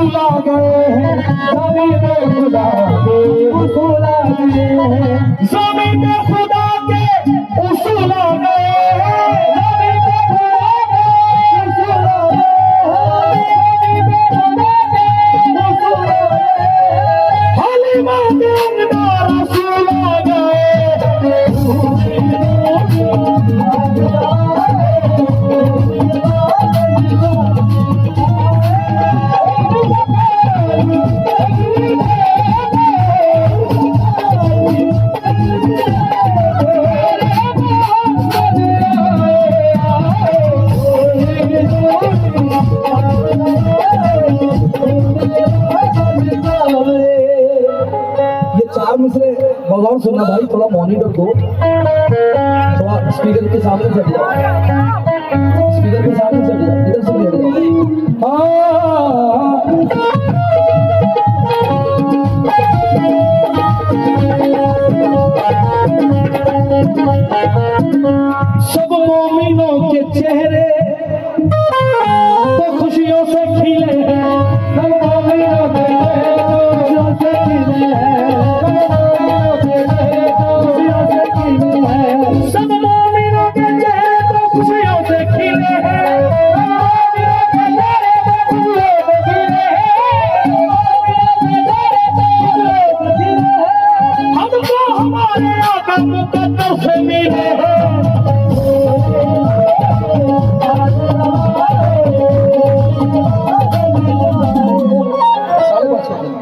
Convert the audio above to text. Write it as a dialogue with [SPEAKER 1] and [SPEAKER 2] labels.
[SPEAKER 1] उसूल आ गए हैं, जमीन पे खुदा के उसूल आ गए हैं, जमीन पे खुदा के उसूल आ गए हैं, जमीन पे खुदा के उसूल आ गए हैं, जमीन पे खुदा के उसूल आ गए हैं, हलीमा के अंदर उसूल आ गए। भगवान सुनना भाई, थोड़ा मॉनिटर दो, थोड़ा स्पीकर के सामने चल जाओ, स्पीकर के सामने चल जाओ, इधर से लेट जाओ। सब मोमिनों के चेहरे तो खुशियों से खिले हैं, सब मोमिनों के चेहरे खुशियों से खिले हैं, सब मोमिनों के चेहरे तो खुशियों से खिले हैं, हमको हमारे आका मुकद्दर से मिले हैं। साढ़े 5 घंटे